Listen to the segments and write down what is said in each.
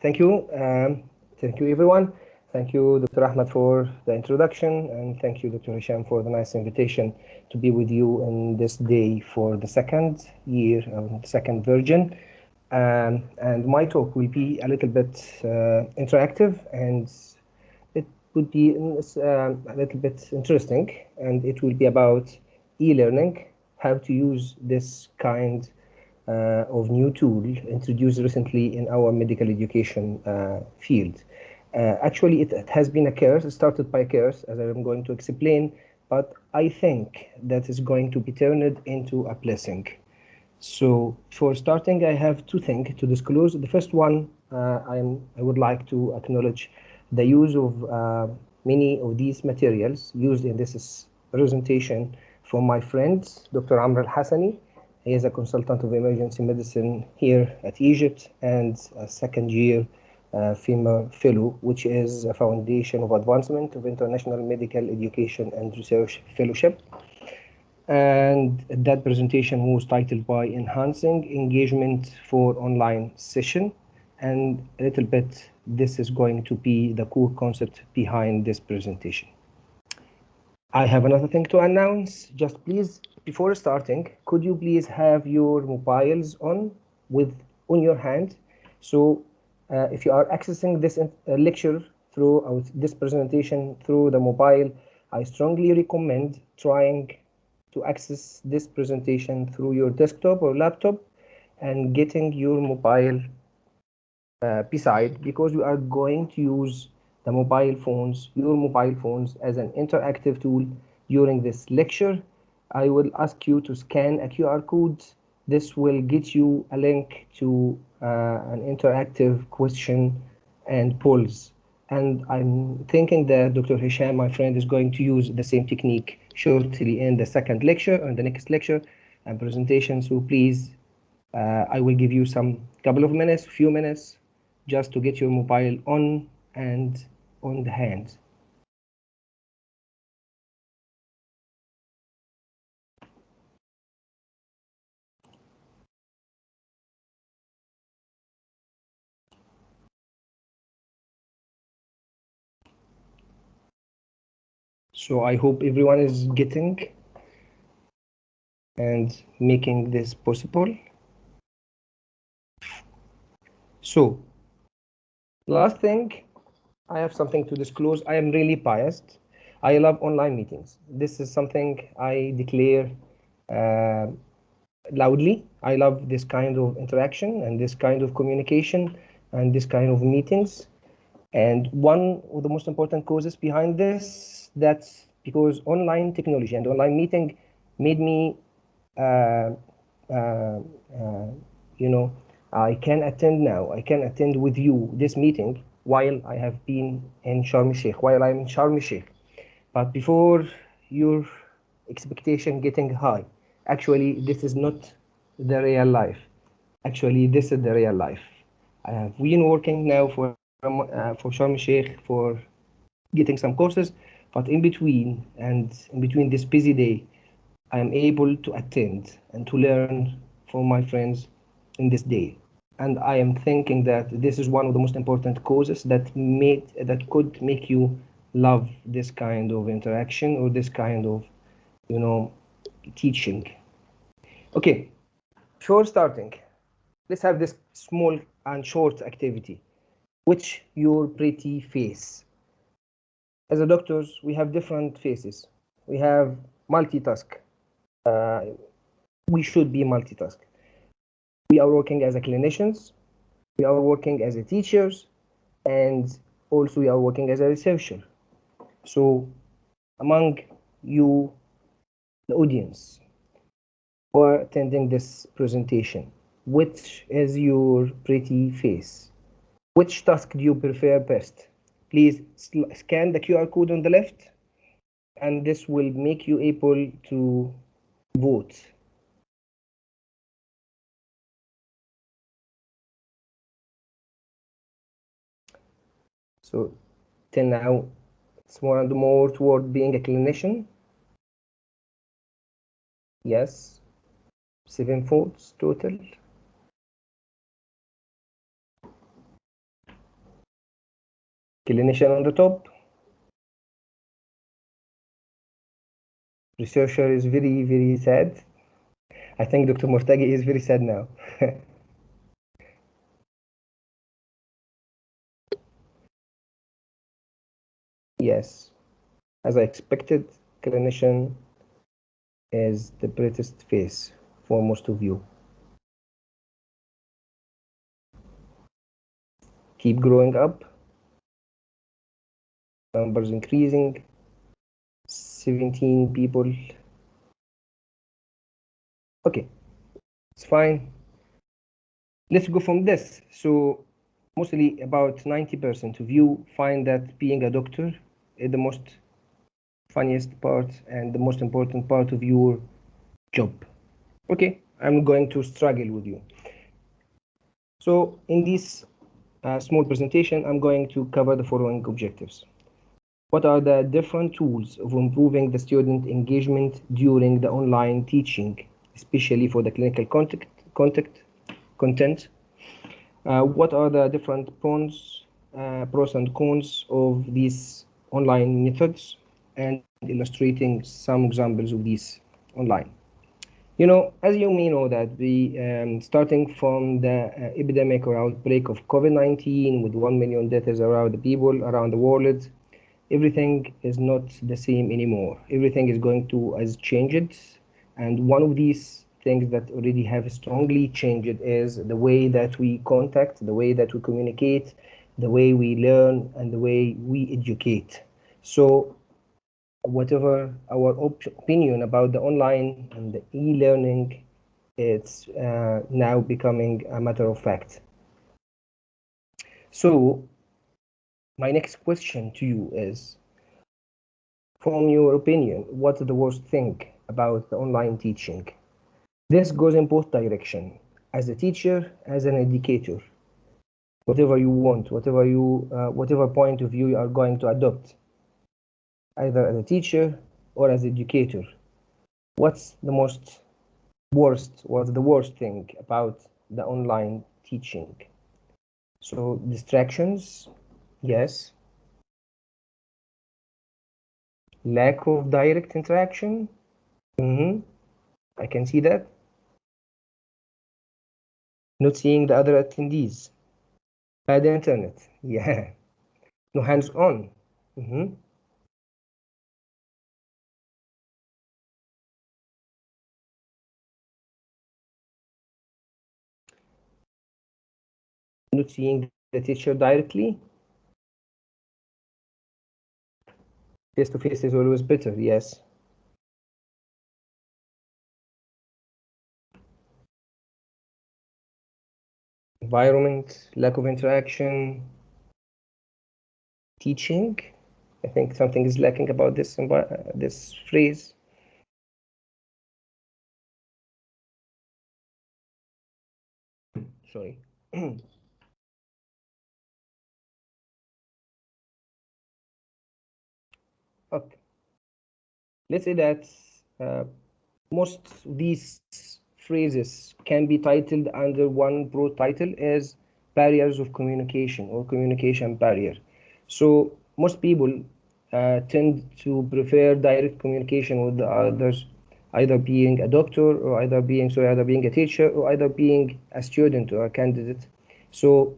Thank you. Thank you, everyone. Thank you, Dr. Ahmed, for the introduction, and thank you, Dr. Hisham, for the nice invitation to be with you in this day for the second year, second version. And my talk will be a little bit interactive, and it would be a little bit interesting, and it will be about e-learning, how to use this kind of new tool introduced recently in our medical education field. Actually, it has been a curse. It started by a curse, as I'm going to explain, but I think that is going to be turned into a blessing. So for starting, I have two things to disclose. The first one, I would like to acknowledge the use of many of these materials used in this presentation from my friend, Dr. Amr Al-Hassani. He is a consultant of emergency medicine here at Egypt and a second year female fellow, which is a foundation of advancement of international medical education and research fellowship. And that presentation was titled by Enhancing Engagement for Online Session. And a little bit, this is going to be the core concept behind this presentation. I have another thing to announce. Just please, before starting, could you please have your mobiles on your hand? So if you are accessing this lecture throughout this presentation through the mobile, I strongly recommend trying to access this presentation through your desktop or laptop and getting your mobile beside, because we are going to use the your mobile phones as an interactive tool during this lecture. I will ask you to scan a QR code. This will get you a link to an interactive question and polls. And I'm thinking that Dr. Hisham, my friend, is going to use the same technique shortly in the second lecture and the next lecture and presentation. So please, I will give you few minutes, just to get your mobile on and on the hand. So I hope everyone is getting and making this possible. So, last thing, I have something to disclose. I am really biased. I love online meetings. This is something I declare loudly. I love this kind of interaction and this kind of communication and this kind of meetings. And one of the most important causes behind this, that's because online technology and online meeting made me, I can attend now. I can attend with you this meeting while I have been in Sharm el-Sheikh, while I'm in Sharm el-Sheikh. But before your expectation getting high, actually, this is not the real life. Actually, this is the real life. I have been working now for Sharm el-Sheikh for getting some courses, but in between this busy day, I am able to attend and to learn from my friends in this day. And I am thinking that this is one of the most important causes that could make you love this kind of interaction or this kind of, teaching. Okay, before starting, let's have this small and short activity. Which your pretty face? As a doctors, we have different faces. We have multitask. We should be multitask. We are working as a clinicians. We are working as a teachers, and also we are working as a researcher. So, among you, the audience, who are attending this presentation, which is your pretty face? Which task do you prefer best? Please scan the QR code on the left, and this will make you able to vote. So till now, it's more and more toward being a clinician. Yes, 7 votes total. Clinician on the top. Researcher is very, very sad. I think Dr. Mortagi is very sad now. Yes, as I expected, clinician is the brightest face for most of you. Keep growing up. Numbers increasing. 17 people. Okay, it's fine. Let's go from this. So mostly about 90% of you find that being a doctor is the most funniest part and the most important part of your job. Okay, I'm going to struggle with you. So in this small presentation, I'm going to cover the following objectives. What are the different tools of improving the student engagement during the online teaching, especially for the clinical content? What are the different pros and cons of these online methods, and illustrating some examples of these online. You know, as you may know that starting from the epidemic or outbreak of COVID-19 with 1 million deaths around the people around the world, everything is not the same anymore. Everything is going to as changed, and one of these things that already have strongly changed is the way that we contact, the way that we communicate, the way we learn, and the way we educate. So whatever our opinion about the online and the e-learning, it's now becoming a matter of fact. So my next question to you is, from your opinion, what's the worst thing about the online teaching? This goes in both directions, as a teacher, as an educator. Whatever you want, whatever point of view you are going to adopt, either as a teacher or as an educator. What's the worst thing about the online teaching? So distractions, yes. Lack of direct interaction, I can see that. Not seeing the other attendees. Bad internet, yeah. No hands-on. Not seeing the teacher directly. Face-to-face is always better, yes. Environment, lack of interaction. Teaching, I think something is lacking about this phrase. Sorry. Okay. Let's say that most of these phrases can be titled under one broad title as barriers of communication or communication barrier. So most people tend to prefer direct communication with the others, either being a doctor or either being a teacher or either being a student or a candidate. So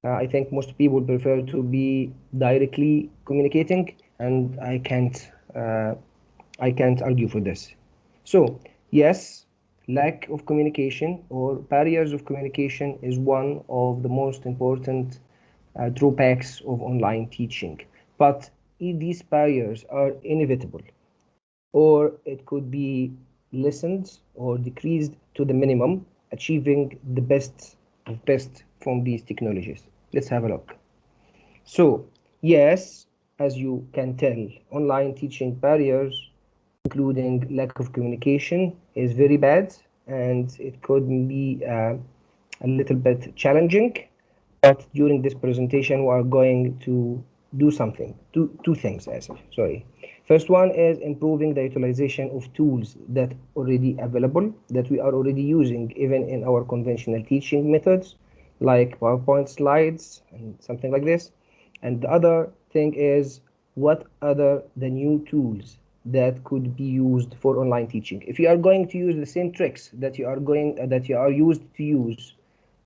I think most people prefer to be directly communicating, and I can't argue for this. So yes, lack of communication or barriers of communication is one of the most important drawbacks of online teaching. But if these barriers are inevitable, or it could be lessened or decreased to the minimum, achieving the best of best from these technologies. Let's have a look. So yes, as you can tell, online teaching barriers, including lack of communication, is very bad, and it could be a little bit challenging. But during this presentation, we are going to do two things. Sorry. First one is improving the utilization of tools that already available, that we are already using even in our conventional teaching methods, like PowerPoint slides and something like this. And the other thing is, what other the new tools that could be used for online teaching? If you are going to use the same tricks that you are used to use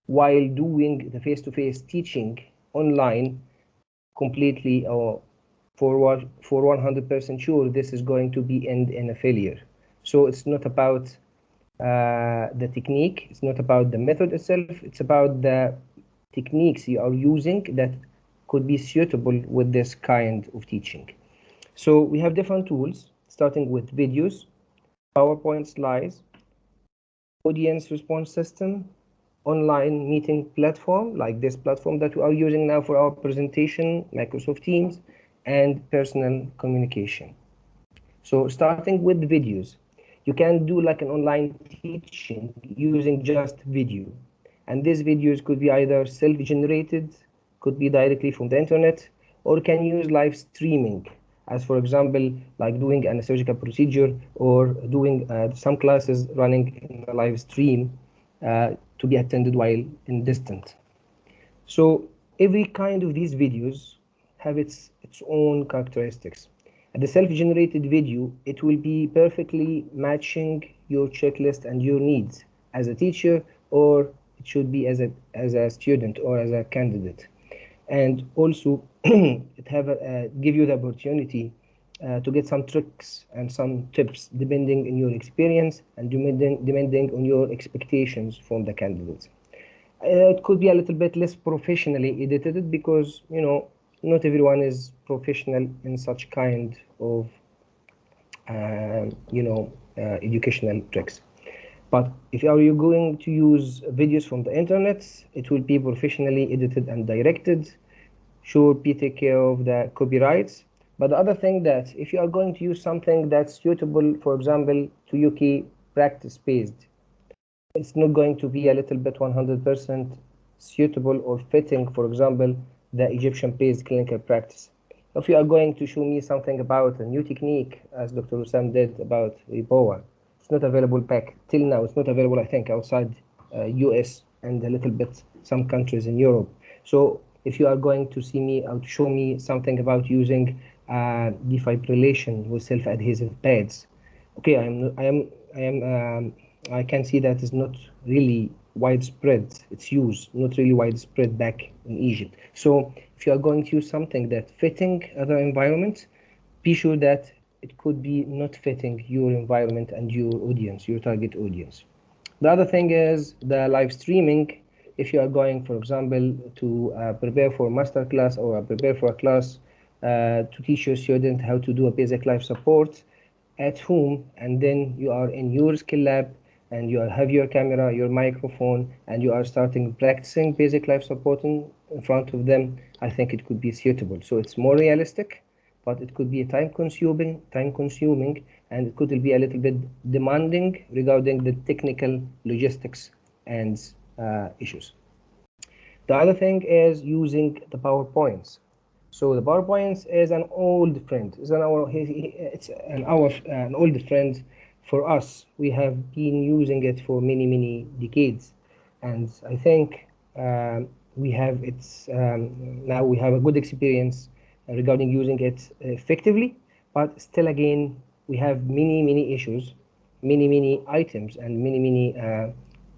while doing the face-to-face teaching online completely, or for 100% sure, this is going to be end in a failure. So it's not about the technique, it's not about the method itself, it's about the techniques you are using that could be suitable with this kind of teaching. So we have different tools, starting with videos, PowerPoint slides, audience response system, online meeting platform like this platform that we are using now for our presentation, Microsoft Teams, and personal communication. So starting with videos, you can do like an online teaching using just video. And these videos could be either self-generated, could be directly from the internet, or can use live streaming, as for example, like doing an surgical procedure or doing some classes running in a live stream to be attended while in distant. So every kind of these videos have its own characteristics. And the self-generated video, it will be perfectly matching your checklist and your needs as a teacher, or it should be as a student or as a candidate. And also it give you the opportunity to get some tricks and some tips depending on your experience and depending on your expectations from the candidates. It could be a little bit less professionally edited because, not everyone is professional in such kind of, educational tricks. But if are you going to use videos from the internet, it will be professionally edited and directed. Sure, be take care of the copyrights. But the other thing that if you are going to use something that's suitable, for example, to UK practice-based, it's not going to be a little bit 100% suitable or fitting, for example, the Egyptian-based clinical practice. If you are going to show me something about a new technique, as Dr. Hussam did about Ebola, it's not available back till now. It's not available, I think, outside US and a little bit some countries in Europe. So if you are going to see me or to show me something about using defibrillation with self-adhesive pads, okay, I can see that is not really widespread. Its use not really widespread back in Egypt. So if you are going to use something that fitting other environments, be sure that it could be not fitting your environment and your audience, your target audience. The other thing is the live streaming. If you are going, for example, to prepare for a master class or prepare for a class to teach your student how to do a basic life support at home, and then you are in your skill lab and you have your camera, your microphone, and you are starting practicing basic life support in front of them, I think it could be suitable. So it's more realistic, but it could be time consuming, and it could be a little bit demanding regarding the technical logistics and issues. The other thing is using the PowerPoints. So the PowerPoints is an old friend. It's an old friend for us. We have been using it for many decades, and I think we have now we have a good experience regarding using it effectively. But still, again, we have many issues, many items, and many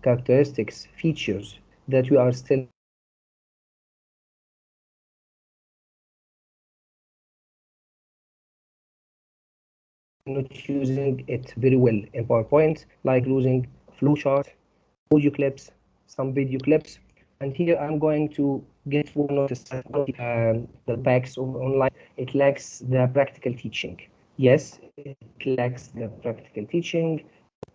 characteristics, features that we are still not using it very well in PowerPoint, like using flowchart, audio clips, some video clips. And here I'm going to get one notice that the packs online, it lacks the practical teaching. Yes, it lacks the practical teaching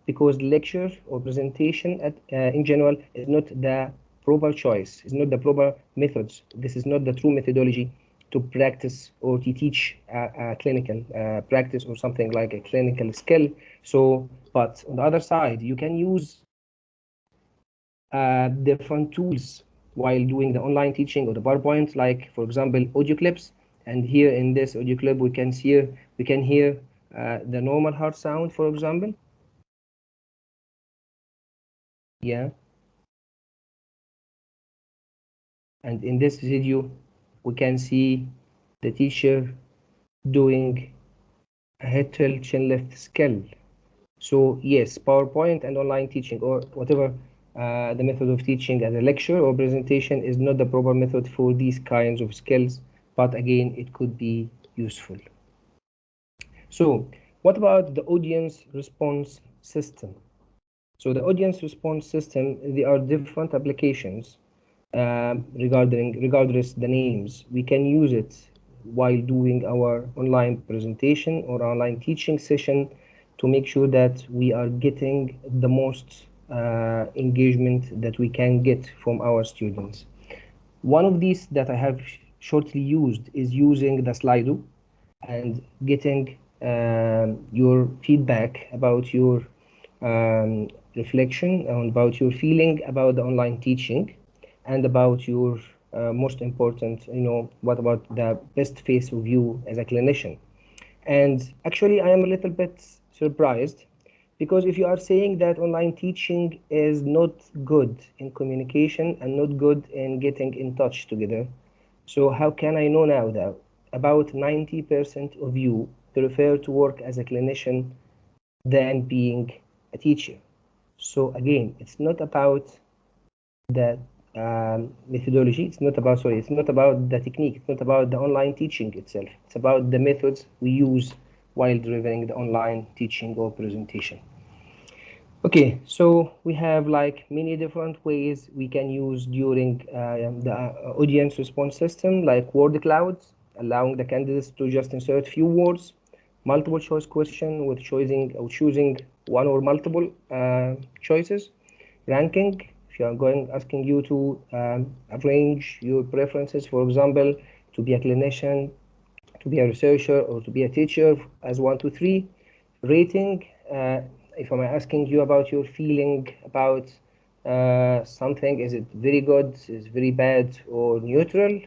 because lecture or presentation in general is not the proper choice, is not the proper methods. This is not the true methodology to practice or to teach a clinical practice or something like a clinical skill. So, but on the other side, you can use different tools while doing the online teaching or the PowerPoint, like for example, audio clips. And here in this audio clip, we can hear the normal heart sound, for example. Yeah. And in this video, we can see the teacher doing a head tilt chin lift skill. So yes, PowerPoint and online teaching or whatever the method of teaching as a lecture or presentation is not the proper method for these kinds of skills, but again, it could be useful. So what about the audience response system? So the audience response system, there are different applications regardless the names. We can use it while doing our online presentation or online teaching session to make sure that we are getting the most engagement that we can get from our students. One of these that I have shortly used is using the Slido and getting your feedback about your reflection and about your feeling about the online teaching and about your most important, what about the best face of you as a clinician. And actually, I am a little bit surprised because if you are saying that online teaching is not good in communication and not good in getting in touch together, so how can I know now that about 90% of you prefer to work as a clinician than being a teacher? So again, it's not about the methodology, it's not about the technique, it's not about the online teaching itself, it's about the methods we use while delivering the online teaching or presentation. Okay, so we have like many different ways we can use during the audience response system, like word clouds, allowing the candidates to just insert few words, multiple choice question with choosing one or multiple choices, ranking, if you are asking you to arrange your preferences, for example, to be a clinician, to be a researcher, or to be a teacher as 1, 2, 3, rating, if I'm asking you about your feeling about something, is it very good, is it very bad, or neutral?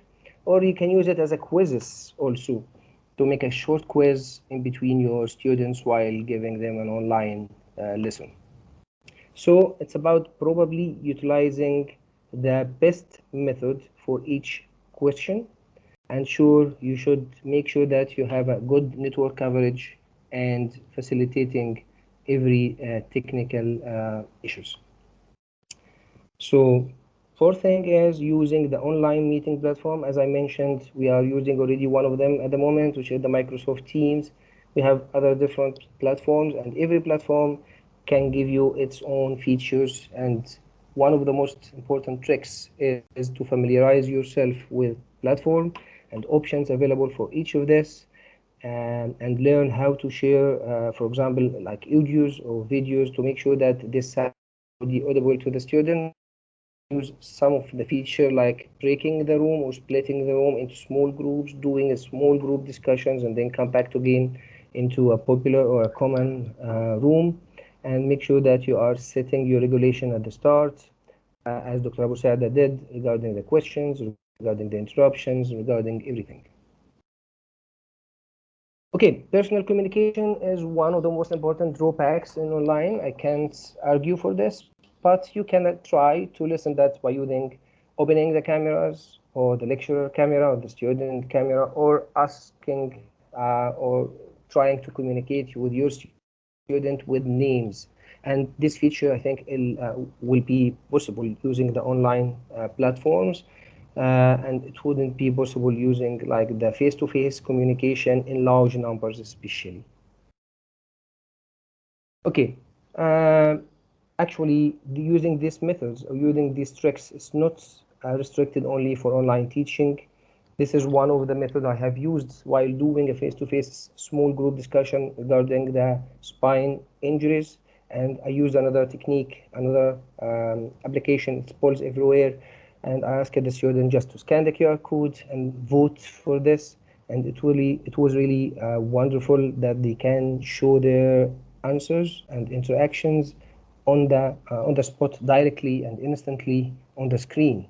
Or you can use it as a quizzes also to make a short quiz in between your students while giving them an online lesson. So it's about probably utilizing the best method for each question, and sure, you should make sure that you have a good network coverage and facilitating every technical issues. So fourth thing is using the online meeting platform. As I mentioned, we are using already one of them at the moment, which is the Microsoft Teams. We have other different platforms, and every platform can give you its own features. And one of the most important tricks is to familiarize yourself with platform and options available for each of this, and learn how to share, for example, like audios or videos to make sure that this sound is audible to the student. Use some of the feature like breaking the room or splitting the room into small groups, doing a small group discussions, and then come back again into a popular or a common room, and make sure that you are setting your regulation at the start, as Dr. Abu Saada did regarding the questions, regarding the interruptions, regarding everything. Okay, personal communication is one of the most important drawbacks in online. I can't argue for this, but you can try to listen that by using opening the cameras or the lecturer camera or the student camera, or asking or trying to communicate with your student with names. And this feature, I think, will be possible using the online platforms. And it wouldn't be possible using like the face-to-face communication in large numbers, especially. Okay, actually, using these methods or using these tricks is not restricted only for online teaching. This is one of the methods I have used while doing a face-to-face small group discussion regarding the spine injuries. And I used another technique, another application, it's polls everywhere. And I asked the student just to scan the QR code and vote for this. And it was really wonderful that they can show their answers and interactions on the spot directly and instantly on the screen.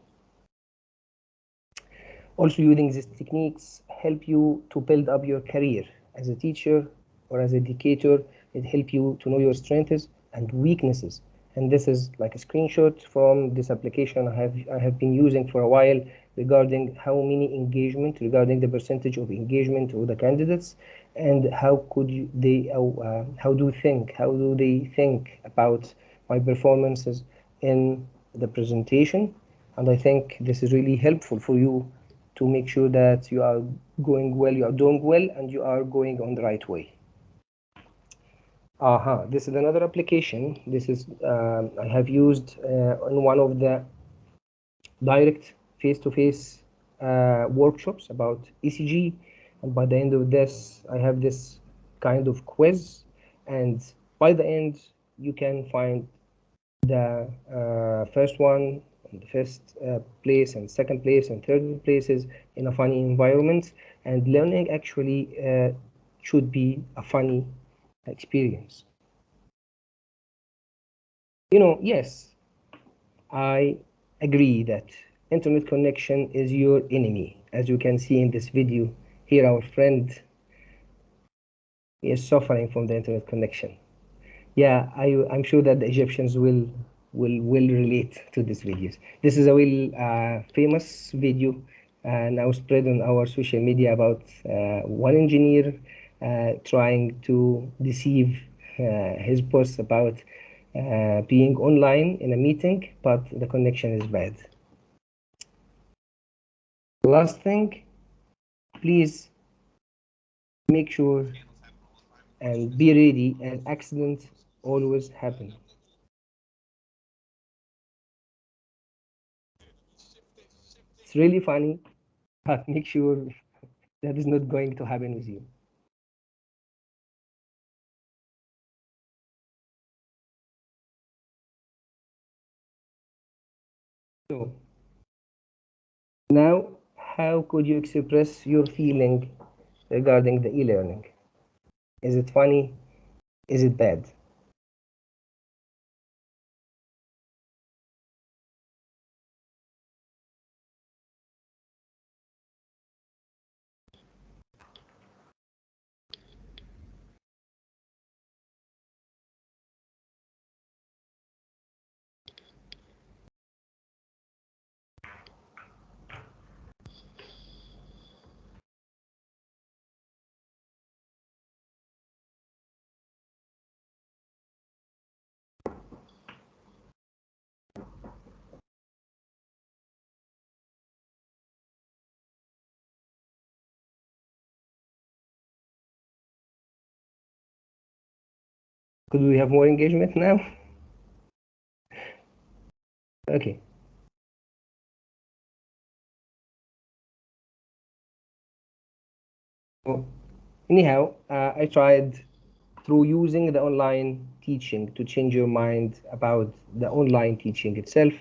Also, using these techniques help you to build up your career as a teacher or as an educator. It helps you to know your strengths and weaknesses. And this is like a screenshot from this application I have been using for a while. regarding how many engagement, regarding the percentage of engagement of the candidates, and how do they think about my performances in the presentation. And I think this is really helpful for you to make sure that you are going well, you are doing well, and you are going on the right way. This is another application. This is I have used in one of the direct face-to-face workshops about ECG, and by the end of this I have this kind of quiz, and by the end you can find the first one, the first place, and second place, and third places in a funny environment. And learning actually should be a funny experience. Yes, I agree that internet connection is your enemy. As you can see in this video here, our friend is suffering from the internet connection. Yeah, I'm sure that the Egyptians will relate to these videos. This is a real famous video now spread on our social media about one engineer trying to deceive his boss about being online in a meeting, but the connection is bad. Last thing, please make sure and be ready, as accidents always happen. It's really funny, but make sure that is not going to happen with you. So now, how could you express your feeling regarding the e-learning? Is it funny? Is it bad? Could we have more engagement now? Okay. So, anyhow, I tried through using the online teaching to change your mind about the online teaching itself.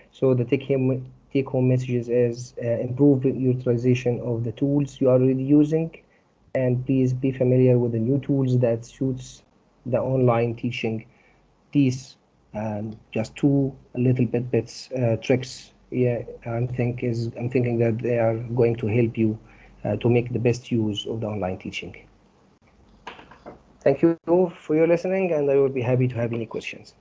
So the take-home messages is improve utilization of the tools you are already using, and please be familiar with the new tools that suits the online teaching. These just two little bits tricks. Yeah, I'm thinking that they are going to help you to make the best use of the online teaching. Thank you for your listening, and I will be happy to have any questions.